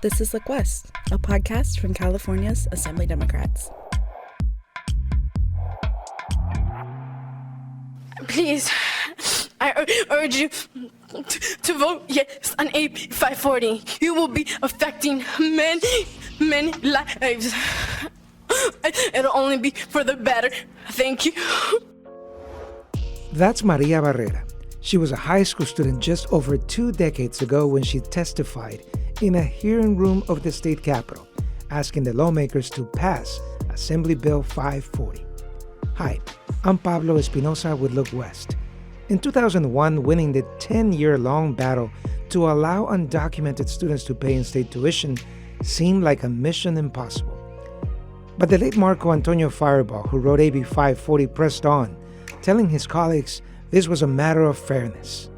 This is Look West, a podcast from California's Assembly Democrats. Please, I urge you to vote yes on AB 540. You will be affecting many lives. It'll only be for the better. Thank you. That's Maria Barrera. She was a high school student just over 2 decades ago when she testified in a hearing room of the state capitol, asking the lawmakers to pass Assembly Bill 540. Hi, I'm Pablo Espinosa with Look West. In 2001, winning the 10-year-long battle to allow undocumented students to pay in-state tuition seemed like a mission impossible. But the late Marco Antonio Fireball, who wrote AB 540, pressed on, telling his colleagues this was a matter of fairness.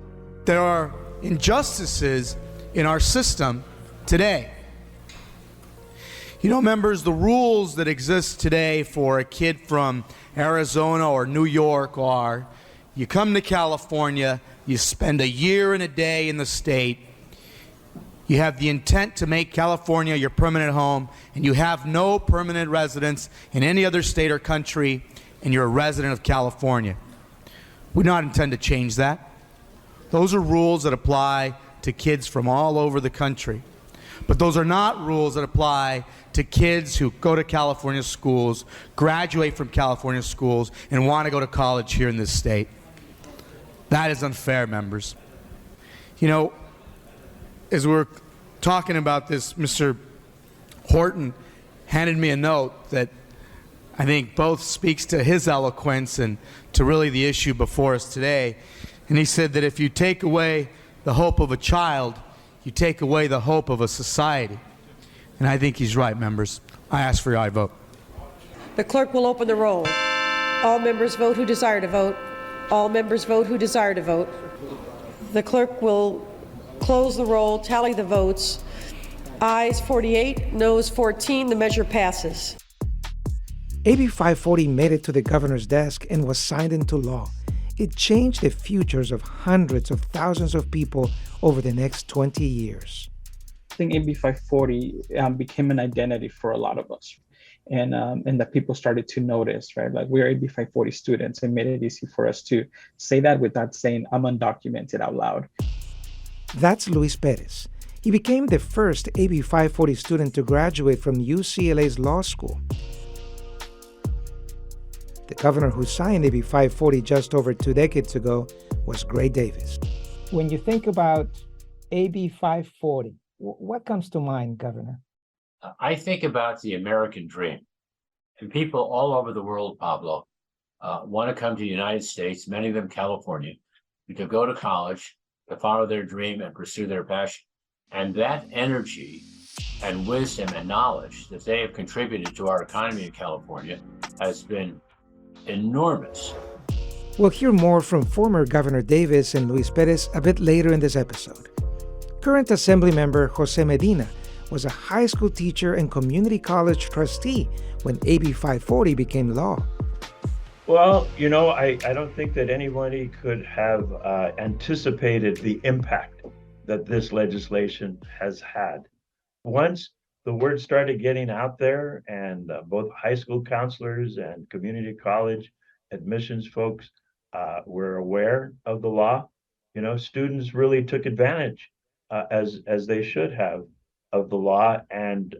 There are injustices in our system today. You know, members, the rules that exist today for a kid from Arizona or New York are you come to California, you spend a year and a day in the state, you have the intent to make California your permanent home, and you have no permanent residence in any other state or country, and you're a resident of California. We do not intend to change that. Those are rules that apply to kids from all over the country. But those are not rules that apply to kids who go to California schools, graduate from California schools, and want to go to college here in this state. That is unfair, members. You know, as we're talking about this, Mr. Horton handed me a note that I think both speaks to his eloquence and to really the issue before us today. And he said that if you take away the hope of a child, you take away the hope of a society. And I think he's right, members. I ask for your aye vote. The clerk will open the roll. All members vote who desire to vote. All members vote who desire to vote. The clerk will close the roll, tally the votes. Ayes 48, noes 14. The measure passes. AB 540 made it to the governor's desk and was signed into law. It changed the futures of hundreds of thousands of people over the next 20 years. I think AB 540 became an identity for a lot of us. And that people started to notice, right? Like, we're AB 540 students. It made it easy for us to say that without saying I'm undocumented out loud. That's Luis Perez. He became the first AB 540 student to graduate from UCLA's law school. The governor who signed AB 540 just over 2 decades ago was Gray Davis. When you think about AB 540, what comes to mind, Governor? I think about the American dream. And people all over the world, Pablo, want to come to the United States, many of them California, to go to college, to follow their dream and pursue their passion. And that energy and wisdom and knowledge that they have contributed to our economy in California has been enormous. We'll hear more from former Governor Davis and Luis Perez a bit later in this episode. Current Assembly member Jose Medina was a high school teacher and community college trustee when AB 540 became law. Well, you know, I don't think that anybody could have anticipated the impact that this legislation has had. Once the word started getting out there and both high school counselors and community college admissions folks were aware of the law, you know, students really took advantage as they should have of the law, and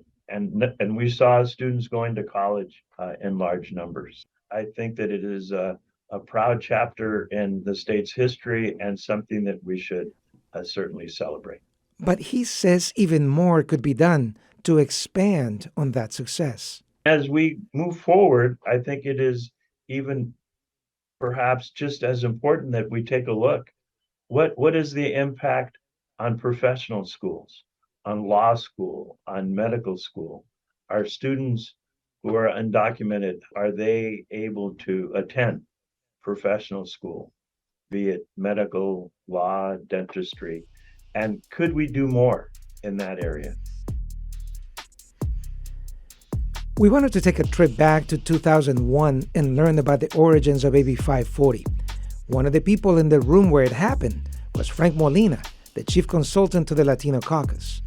we saw students going to college in large numbers. I think that it is a proud chapter in the state's history and something that we should certainly celebrate. But he says even more could be done to expand on that success. As we move forward, I think it is even perhaps just as important that we take a look. What is the impact on professional schools, on law school, on medical school? Are students who are undocumented, are they able to attend professional school, be it medical, law, dentistry? And could we do more in that area? We wanted to take a trip back to 2001 and learn about the origins of AB 540. One of the people in the room where it happened was Frank Molina, the chief consultant to the Latino Caucus.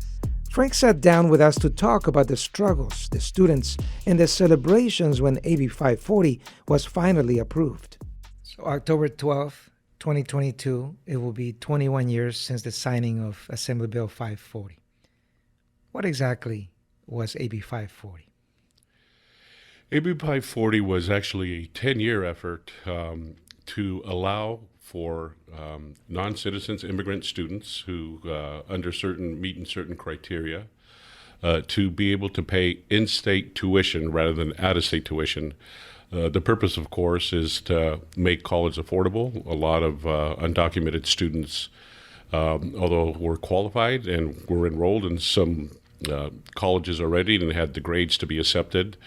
Frank sat down with us to talk about the struggles, the students, and the celebrations when AB 540 was finally approved. So October 12th, 2022, it will be 21 years since the signing of Assembly Bill 540. What exactly was AB 540? AB 540 was actually a 10-year effort to allow for non-citizens, immigrant students who meet certain criteria to be able to pay in-state tuition rather than out-of-state tuition. The purpose, of course, is to make college affordable. A lot of undocumented students, although were qualified and were enrolled in some colleges already and had the grades to be accepted,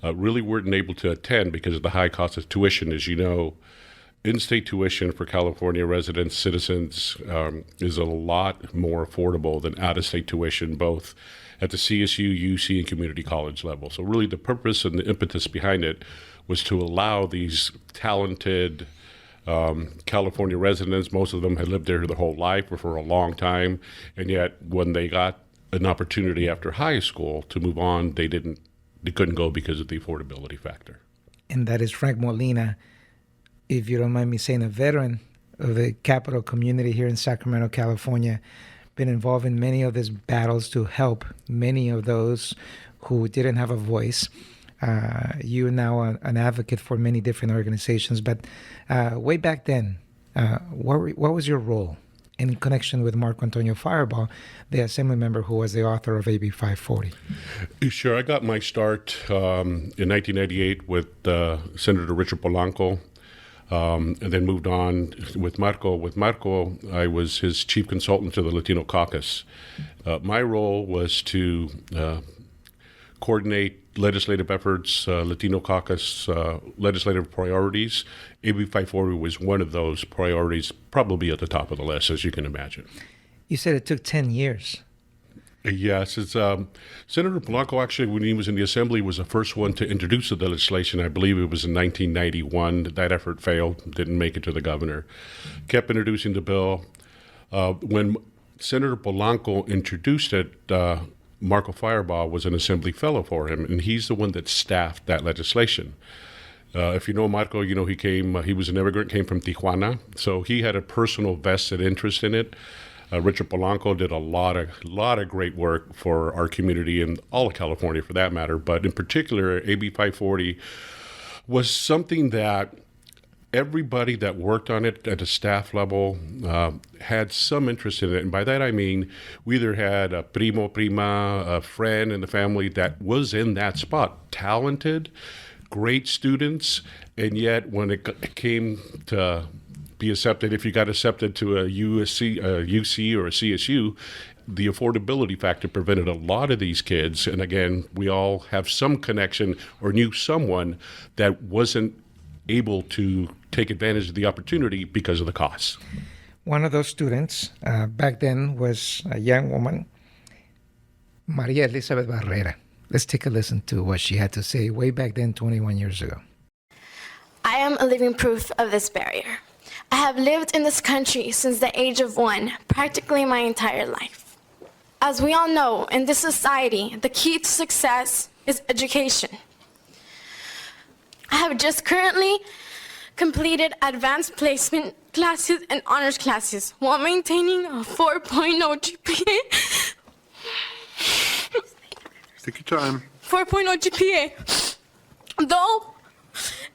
really weren't able to attend because of the high cost of tuition. As you know, in-state tuition for California residents, citizens, is a lot more affordable than out-of-state tuition, both at the CSU, UC, and community college level. So really the purpose and the impetus behind it was to allow these talented California residents, most of them had lived there their whole life or for a long time, and yet when they got an opportunity after high school to move on, they couldn't go because of the affordability factor. And that is Frank Molina, if you don't mind me saying, a veteran of the Capital community here in Sacramento, California, been involved in many of these battles to help many of those who didn't have a voice. You're now an advocate for many different organizations, but way back then, what was your role in connection with Marco Antonio Fireball, the assembly member who was the author of AB 540? Sure, I got my start in 1998 with Senator Richard Polanco. And then moved on with Marco. With Marco, I was his chief consultant to the Latino Caucus. My role was to coordinate legislative efforts, Latino Caucus legislative priorities. AB 540 was one of those priorities, probably at the top of the list, as you can imagine. You said it took 10 years. Yes, it's Senator Polanco, actually, when he was in the Assembly, was the first one to introduce the legislation. I believe it was in 1991. That effort failed, didn't make it to the governor. Kept introducing the bill. When Senator Polanco introduced it, Marco Fireball was an Assembly fellow for him, and he's the one that staffed that legislation. If you know Marco, you know he was an immigrant, came from Tijuana, so he had a personal vested interest in it. Richard Polanco did a lot of great work for our community and all of California for that matter, but in particular, AB 540 was something that everybody that worked on it at a staff level had some interest in it. And by that I mean we either had a prima, a friend in the family that was in that spot, talented, great students, and yet when it came to be accepted, if you got accepted to a UC or a CSU, the affordability factor prevented a lot of these kids. And again, we all have some connection or knew someone that wasn't able to take advantage of the opportunity because of the costs. One of those students back then was a young woman, Maria Elizabeth Barrera. Let's take a listen to what she had to say way back then, 21 years ago. I am a living proof of this barrier. I have lived in this country since the age of 1, practically my entire life. As we all know, in this society, the key to success is education. I have just currently completed advanced placement classes and honors classes while maintaining a 4.0 GPA. Take your time. 4.0 GPA. Though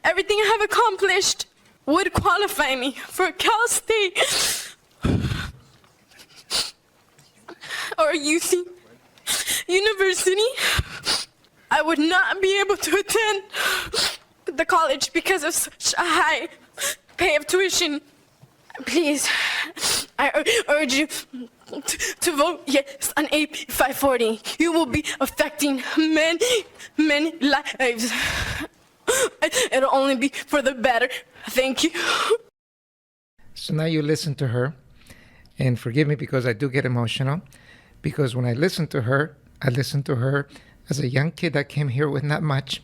everything I have accomplished would qualify me for Cal State or UC University, I would not be able to attend the college because of such a high pay of tuition. Please, I urge you to vote yes on AB 540. You will be affecting many lives. It'll only be for the better. Thank you. So now you listen to her, and forgive me because I do get emotional, because when I listen to her as a young kid that came here with not much,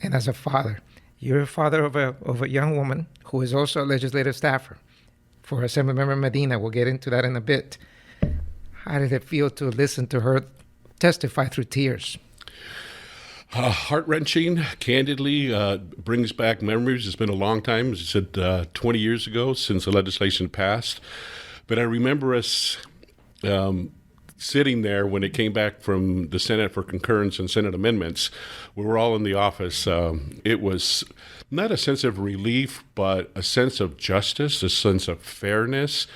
and as a father. You're a father of a young woman who is also a legislative staffer for Assemblymember Medina. We'll get into that in a bit. How did it feel to listen to her testify through tears. Heart-wrenching, candidly, brings back memories. It's been a long time. As I said, 20 years ago since the legislation passed. But I remember us sitting there when it came back from the Senate for concurrence and Senate amendments. We were all in the office. It was not a sense of relief, but a sense of justice, a sense of fairness,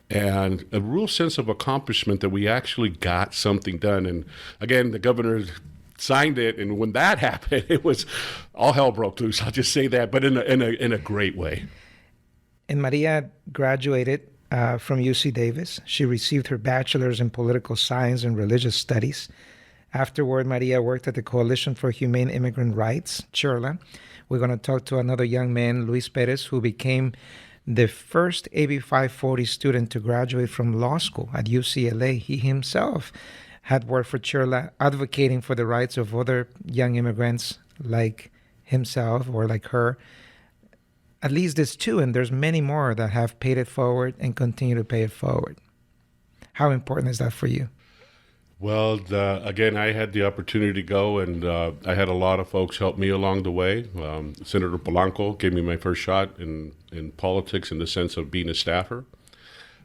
and a real sense of accomplishment that we actually got something done. And again, the governor signed it, and when that happened, it was all hell broke loose. I'll just say that, but in a great way. And Maria graduated from UC Davis. She received her bachelor's in political science and religious studies. Afterward, Maria worked at the Coalition for Humane Immigrant Rights, CHIRLA. We're going to talk to another young man, Luis Perez, who became the first AB 540 student to graduate from law school at UCLA. He himself had worked for CHIRLA, advocating for the rights of other young immigrants like himself or like her. At least there's two, and there's many more that have paid it forward and continue to pay it forward. How important is that for you? Well, again, I had the opportunity to go, and I had a lot of folks help me along the way. Senator Polanco gave me my first shot in politics in the sense of being a staffer.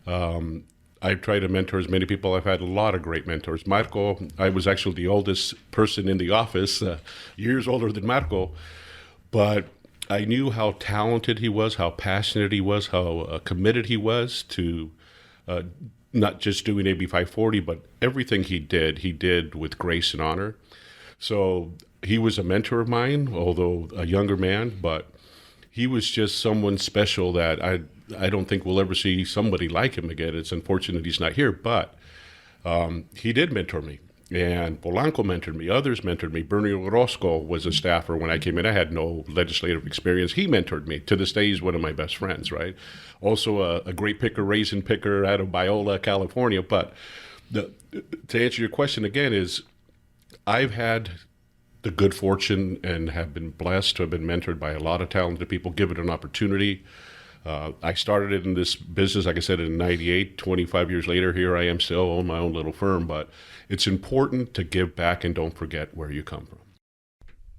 I've tried to mentor as many people. I've had a lot of great mentors. Marco, I was actually the oldest person in the office, years older than Marco, but I knew how talented he was, how passionate he was, how committed he was to not just doing AB 540, but everything he did with grace and honor. So he was a mentor of mine, although a younger man, but he was just someone special that I don't think we'll ever see somebody like him again. It's unfortunate he's not here, but he did mentor me. And Polanco mentored me. Others mentored me. Bernie Orozco was a staffer when I came in. I had no legislative experience. He mentored me. To this day, he's one of my best friends, right? Also a great picker, raisin picker out of Biola, California. But to answer your question again is I've had the good fortune and have been blessed to have been mentored by a lot of talented people, given an opportunity. I started it in this business, like I said, in 98. 25 years later, here I am still own my own little firm. But it's important to give back and don't forget where you come from.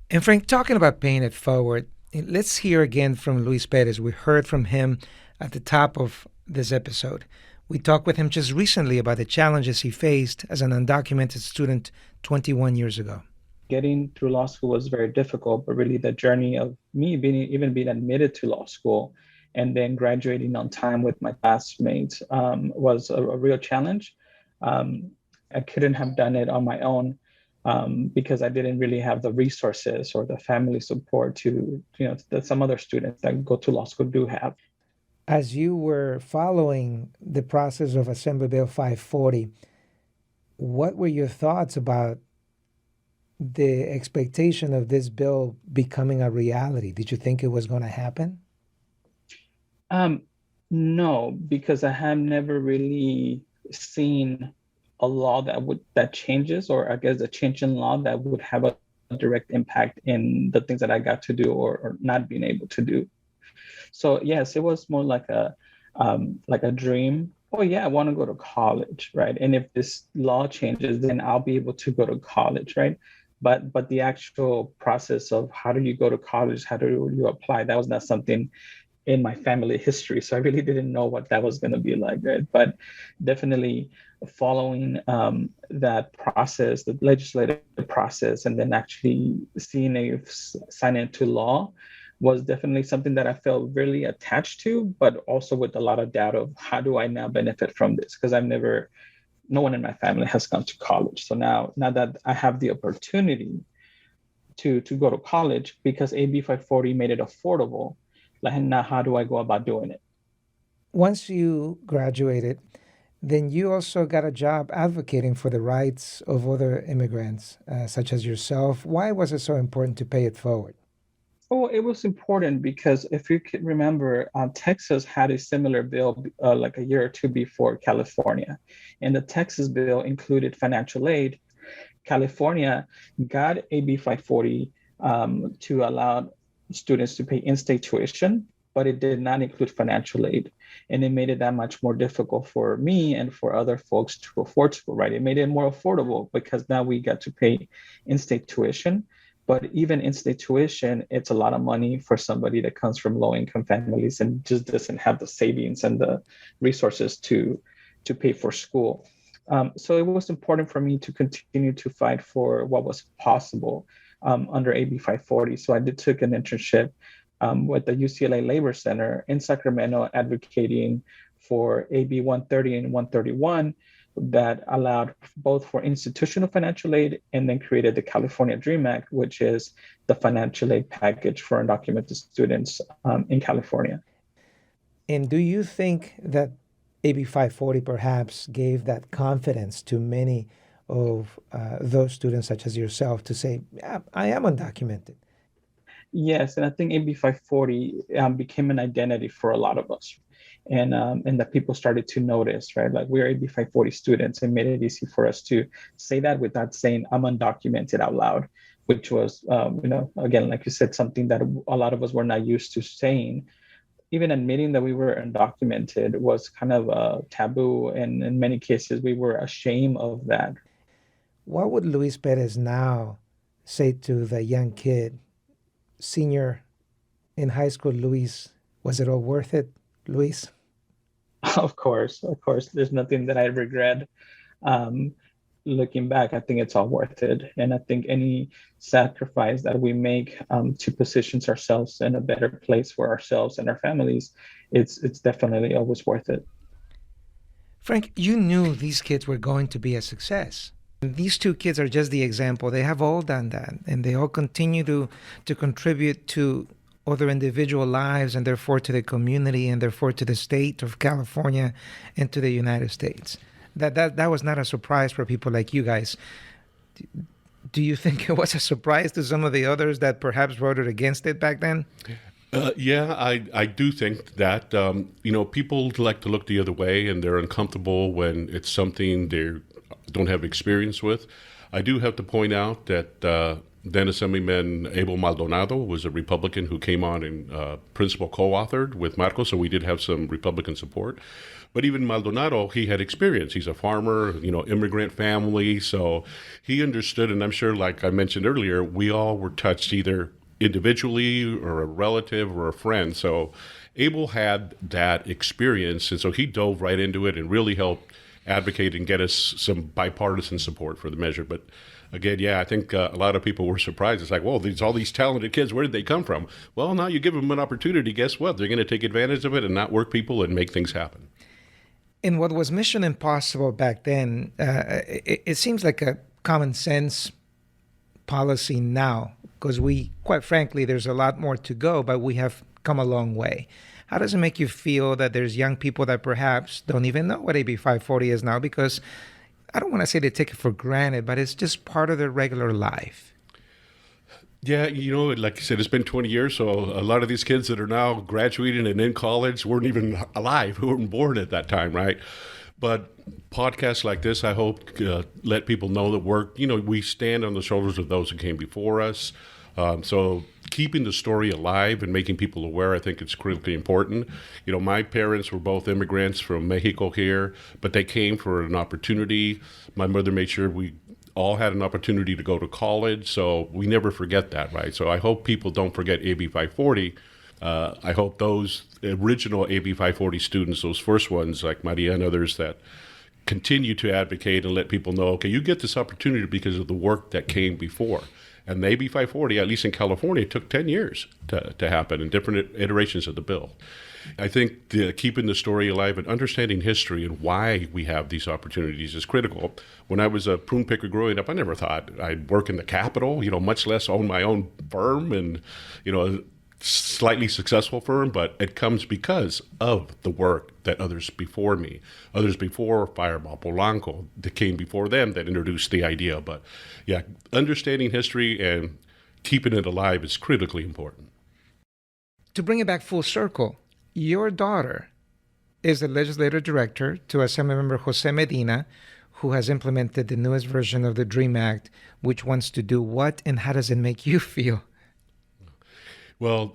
And Frank, talking about paying it forward, let's hear again from Luis Perez. We heard from him at the top of this episode. We talked with him just recently about the challenges he faced as an undocumented student 21 years ago. Getting through law school was very difficult, but really the journey of me being admitted to law school and then graduating on time with my classmates was a real challenge. I couldn't have done it on my own because I didn't really have the resources or the family support that some other students that go to law school do have. As you were following the process of Assembly Bill 540, what were your thoughts about the expectation of this bill becoming a reality? Did you think it was going to happen? No, because I have never really seen a law that changes, or I guess a change in law that would have a direct impact in the things that I got to do or not being able to do. So yes, it was more like a dream. Oh yeah, I want to go to college, right? And if this law changes, then I'll be able to go to college, right? But the actual process of how do you go to college, how do you apply, that was not something in my family history. So I really didn't know what that was going to be like, right? But definitely following that process, the legislative process, and then actually seeing it sign into law was definitely something that I felt really attached to, but also with a lot of doubt of how do I now benefit from this? Because no one in my family has gone to college. So now that I have the opportunity to go to college, because AB 540 made it affordable, like now how do I go about doing it? Once you graduated, then you also got a job advocating for the rights of other immigrants, such as yourself. Why was it so important to pay it forward? Oh, it was important because if you could remember, Texas had a similar bill like a year or two before California. And the Texas bill included financial aid. California got AB 540 to allow students to pay in-state tuition but it did not include financial aid. And it made it that much more difficult for me and for other folks to afford school, right? It made it more affordable because now we got to pay in-state tuition. But even in-state tuition, it's a lot of money for somebody that comes from low-income families and just doesn't have the savings and the resources to pay for school. So it was important for me to continue to fight for what was possible under AB 540. So I took an internship with the UCLA Labor Center in Sacramento, advocating for AB 130 and 131 that allowed both for institutional financial aid and then created the California Dream Act, which is the financial aid package for undocumented students in California. And do you think that AB 540 perhaps gave that confidence to many of those students, such as yourself, to say, yeah, I am undocumented? Yes, and I think AB 540 became an identity for a lot of us. And that people started to notice, right? Like, we're AB 540 students, and made it easy for us to say that without saying I'm undocumented out loud, which was, again, like you said, something that a lot of us were not used to saying. Even admitting that we were undocumented was kind of a taboo, and in many cases, we were ashamed of that. What would Luis Perez now say to the young kid, senior in high school? Luis, was it all worth it, Luis? Of course. There's nothing that I regret. Looking back, I think it's all worth it. And I think any sacrifice that we make to position ourselves in a better place for ourselves and our families, it's definitely always worth it. Frank, you knew these kids were going to be a success. These two kids are just the example. They have all done that, and they all continue to contribute to other individual lives, and therefore to the community, and therefore to the state of California and to the United States. That was not a surprise for people like you guys. Do you think it was a surprise to some of the others that perhaps voted against it back then? Yeah, I do think that, people like to look the other way, and they're uncomfortable when it's something they don't have experience with. I do have to point out that then Assemblyman Abel Maldonado was a Republican who came on and principal co-authored with Marcos, so we did have some Republican support. But even Maldonado, he had experience. He's a farmer, immigrant family, so he understood, and I'm sure, like I mentioned earlier, we all were touched either individually or a relative or a friend. So Abel had that experience, and so he dove right into it and really helped advocate and get us some bipartisan support for the measure. But again, I think a lot of people were surprised. It's like, whoa, there's all these talented kids. Where did they come from? Well, now you give them an opportunity. Guess what? They're going to take advantage of it and not work people and make things happen. In what was mission impossible back then, it seems like a common sense policy now, because quite frankly, there's a lot more to go, but we have come a long way. How does it make you feel that there's young people that perhaps don't even know what AB 540 is now? Because I don't want to say they take it for granted, but it's just part of their regular life. Yeah, like you said, it's been 20 years, so a lot of these kids that are now graduating and in college weren't even alive, who weren't born at that time, right? But podcasts like this, I hope, let people know that we stand on the shoulders of those who came before us. So keeping the story alive and making people aware, I think it's critically important. My parents were both immigrants from Mexico here, but they came for an opportunity. My mother made sure we all had an opportunity to go to college, so we never forget that, right? So I hope people don't forget AB 540. I hope those original AB 540 students, those first ones like Maria and others, that continue to advocate and let people know, okay, you get this opportunity because of the work that came before. And the AB 540, at least in California, took 10 years to happen in different iterations of the bill. I think keeping the story alive and understanding history and why we have these opportunities is critical. When I was a prune picker growing up, I never thought I'd work in the Capitol, much less own my own firm and, a slightly successful firm, but it comes because of the work that others before me, others before Fireball Polanco, that came before them that introduced the idea. But yeah, understanding history and keeping it alive is critically important. To bring it back full circle, your daughter is the legislative director to Assemblymember Jose Medina, who has implemented the newest version of the DREAM Act, which wants to do what, and how does it make you feel? Well,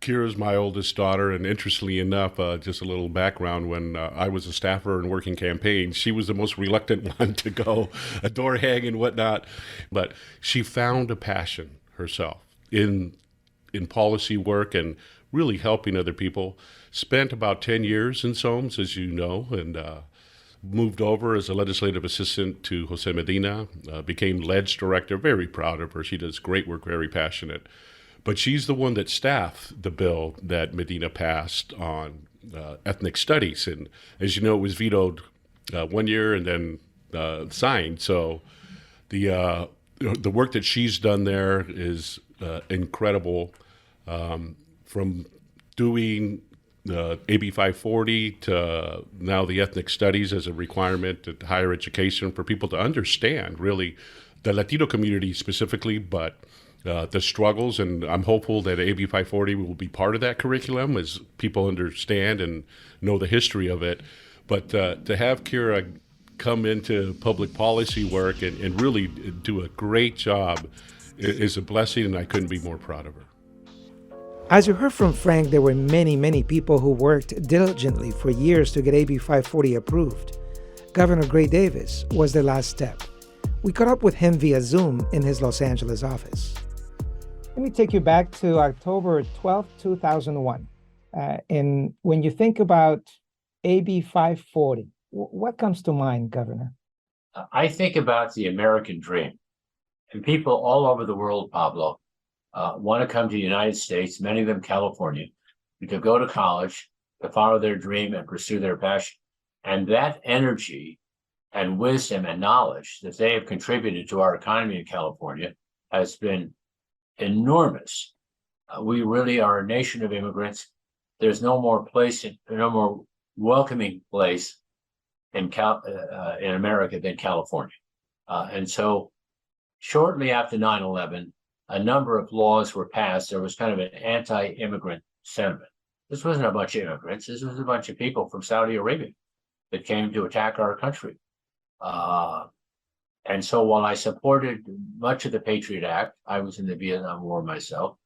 Kira's my oldest daughter, and interestingly enough, just a little background, when I was a staffer and working campaigns, she was the most reluctant one to go, a door hang and whatnot. But she found a passion herself in policy work and really helping other people. Spent about 10 years in SOMS, as you know, and moved over as a legislative assistant to Jose Medina, became LEDS director. Very proud of her. She does great work, very passionate. But she's the one that staffed the bill that Medina passed on ethnic studies. And as you know, it was vetoed 1 year and then signed. So the work that she's done there is incredible, from doing AB 540 to now the ethnic studies as a requirement at higher education for people to understand really the Latino community specifically, but the struggles. And I'm hopeful that AB 540 will be part of that curriculum as people understand and know the history of it. But to have Kira come into public policy work and really do a great job is a blessing, and I couldn't be more proud of her. As you heard from Frank, there were many people who worked diligently for years to get AB 540 approved. Governor Gray Davis was the last step. We caught up with him via Zoom in his Los Angeles office. Let me take you back to October 12, 2001. And when you think about AB 540, what comes to mind, Governor? I think about the American dream. And people all over the world, Pablo, want to come to the United States, many of them California, to go to college, to follow their dream and pursue their passion. And that energy and wisdom and knowledge that they have contributed to our economy in California has been enormous. We really are a nation of immigrants. There's no more welcoming place in America than California. And so shortly after 9/11, a number of laws were passed. There was kind of an anti-immigrant sentiment. This wasn't a bunch of immigrants. This was a bunch of people from Saudi Arabia that came to attack our country. And so while I supported much of the Patriot Act, I was in the Vietnam War myself,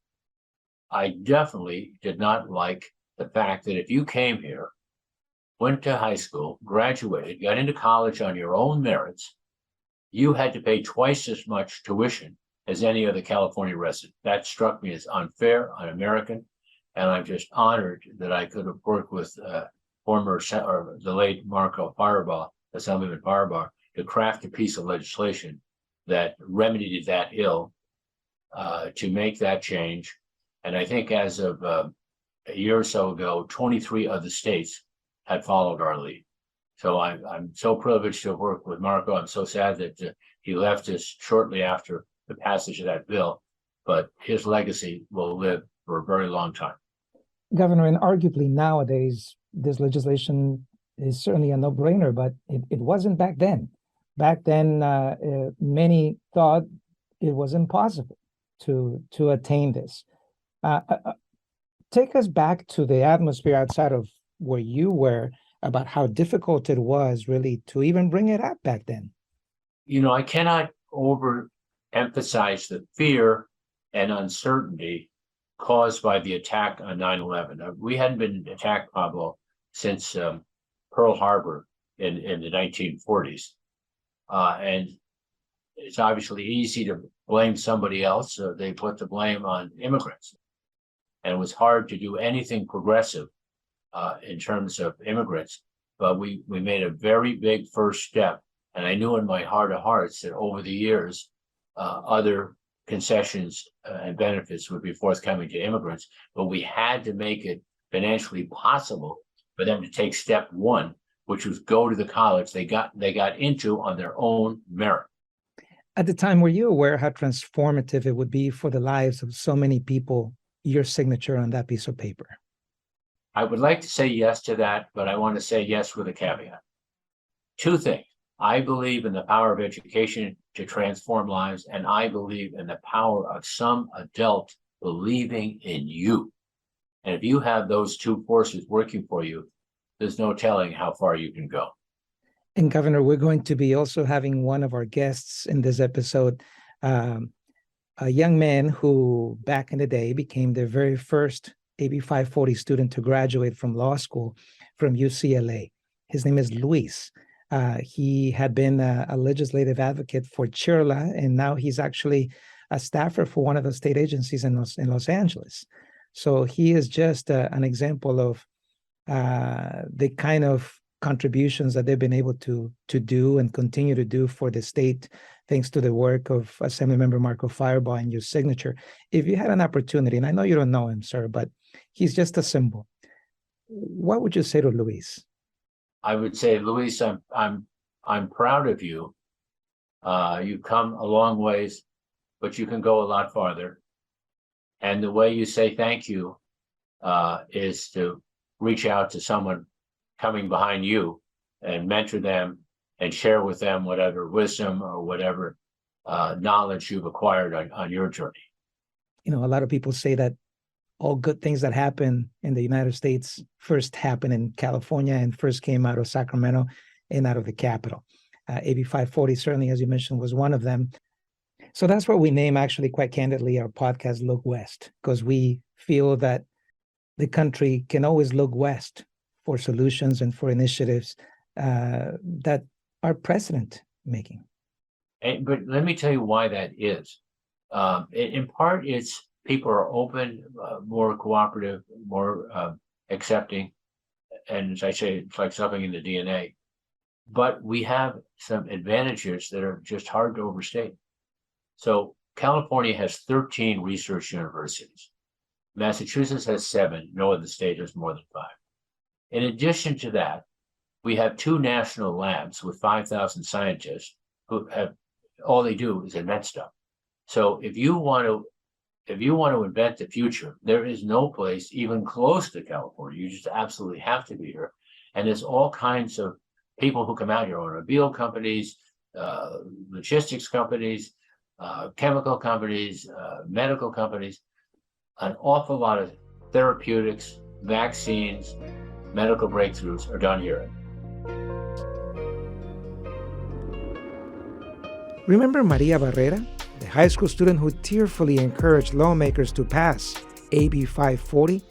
I definitely did not like the fact that if you came here, went to high school, graduated, got into college on your own merits, you had to pay twice as much tuition as any other California resident. That struck me as unfair, un-American, and I'm just honored that I could have worked with the late Marco Faribaugh, Assemblyman Faribaugh, to craft a piece of legislation that remedied that ill, to make that change. And I think as of a year or so ago, 23 other states had followed our lead. So I'm so privileged to work with Marco. I'm so sad that he left us shortly after the passage of that bill, but his legacy will live for a very long time. Governor, and arguably nowadays, this legislation is certainly a no-brainer, but it wasn't back then. Back then, many thought it was impossible to attain this. Take us back to the atmosphere outside of where you were about how difficult it was really to even bring it up back then. You know, I cannot overemphasize the fear and uncertainty caused by the attack on 9/11. We hadn't been attacked, Pablo, since Pearl Harbor in the 1940s. And it's obviously easy to blame somebody else. So they put the blame on immigrants. And it was hard to do anything progressive in terms of immigrants. But we made a very big first step. And I knew in my heart of hearts that over the years, other concessions and benefits would be forthcoming to immigrants. But we had to make it financially possible for them to take step one, which was go to the college they got into on their own merit. At the time, were you aware how transformative it would be for the lives of so many people, your signature on that piece of paper? I would like to say yes to that, but I want to say yes with a caveat. Two things. I believe in the power of education to transform lives, and I believe in the power of some adult believing in you. And if you have those two forces working for you, there's no telling how far you can go. And Governor, we're going to be also having one of our guests in this episode, a young man who back in the day became the very first AB 540 student to graduate from law school from UCLA. His name is Luis. He had been a legislative advocate for Chirla, and now he's actually a staffer for one of the state agencies in Los Angeles. So he is just an example of the kind of contributions that they've been able to do and continue to do for the state, thanks to the work of Assemblymember Marco Firebaugh and your signature. If you had an opportunity, and I know you don't know him, sir, but he's just a symbol. What would you say to Luis? I would say, Luis, I'm proud of you. You've come a long ways, but you can go a lot farther. And the way you say thank you is to reach out to someone coming behind you and mentor them and share with them whatever wisdom or whatever knowledge you've acquired on your journey. You know, a lot of people say that all good things that happen in the United States first happened in California and first came out of Sacramento and out of the capital. AB 540, certainly, as you mentioned, was one of them. So that's what we name, actually, quite candidly, our podcast, Look West, because we feel that the country can always look west for solutions and for initiatives that are precedent making. But let me tell you why that is. In part, it's people are open, more cooperative, more accepting. And as I say, it's like something in the DNA. But we have some advantages that are just hard to overstate. So California has 13 research universities. Massachusetts has 7. No other state has more than 5. In addition to that, we have 2 national labs with 5,000 scientists who have, all they do is invent stuff. So if you want to invent the future, there is no place even close to California. You just absolutely have to be here. And there's all kinds of people who come out here, automobile companies, logistics companies, chemical companies, medical companies. An awful lot of therapeutics, vaccines, medical breakthroughs are done here. Remember Maria Barrera, the high school student who tearfully encouraged lawmakers to pass AB 540?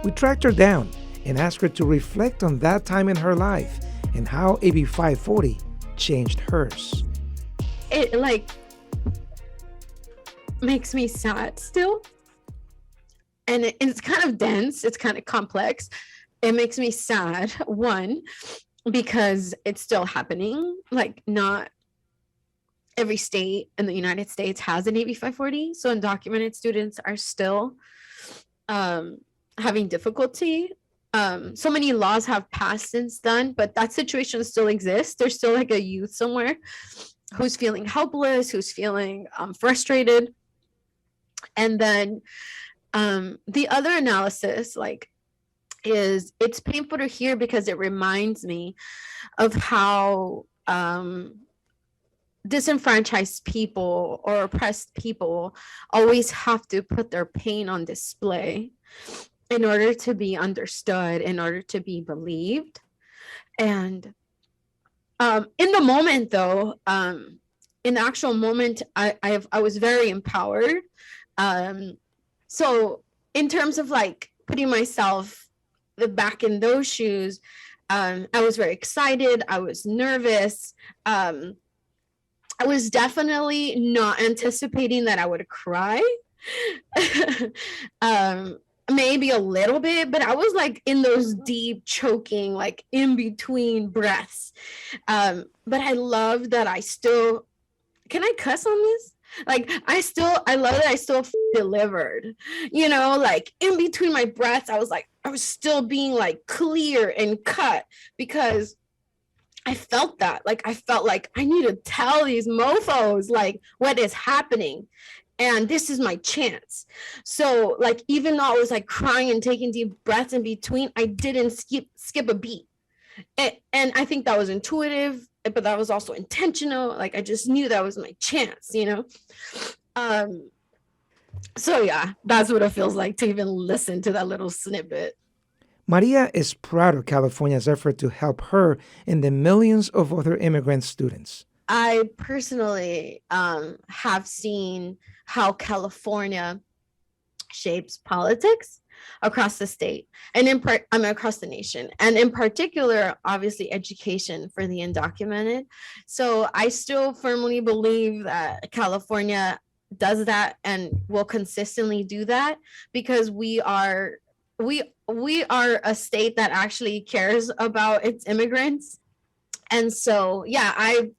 We tracked her down and asked her to reflect on that time in her life and how AB 540 changed hers. It makes me sad still. And it's kind of dense, it's kind of complex. It makes me sad, one, because it's still happening. Like, not every state in the United States has an AB 540. So undocumented students are still having difficulty. So many laws have passed since then, but that situation still exists. There's still like a youth somewhere who's feeling helpless, who's feeling frustrated. And then the other analysis, is it's painful to hear because it reminds me of how disenfranchised people or oppressed people always have to put their pain on display in order to be understood, in order to be believed. And in the moment, though, in the actual moment, I was very empowered. So in terms of putting myself back in those shoes, I was very excited. I was nervous. I was definitely not anticipating that I would cry. Maybe a little bit, but I was in those deep choking, in between breaths. But I love that I still, can I cuss on this? I love that I still delivered, in between my breaths, I was still being clear and cut, because I felt that, I felt like I need to tell these mofos, what is happening. And this is my chance. So even though I was crying and taking deep breaths in between, I didn't skip a beat. And I think that was intuitive, but that was also intentional. I just knew that was my chance, So yeah, that's what it feels like to even listen to that little snippet. Maria is proud of California's effort to help her and the millions of other immigrant students. I personally have seen how California shapes politics. across the state and across the nation, and in particular, obviously, education for the undocumented. So I still firmly believe that California does that and will consistently do that, because we are a state that actually cares about its immigrants. And so, yeah, I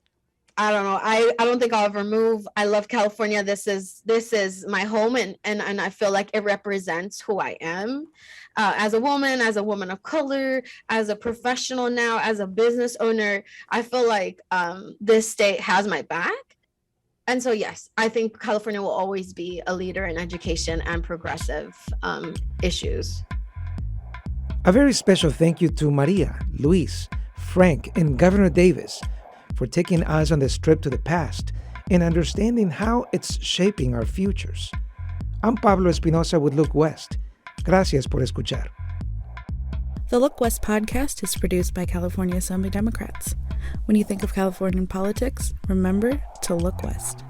don't know. I don't think I'll ever move. I love California. This is my home, and I feel like it represents who I am as a woman of color, as a professional now, as a business owner. I feel like this state has my back. And so, yes, I think California will always be a leader in education and progressive issues. A very special thank you to Maria, Luis, Frank, and Governor Davis for taking us on this trip to the past and understanding how it's shaping our futures. I'm Pablo Espinosa with Look West. Gracias por escuchar. The Look West podcast is produced by California Assembly Democrats. When you think of Californian politics, remember to look west.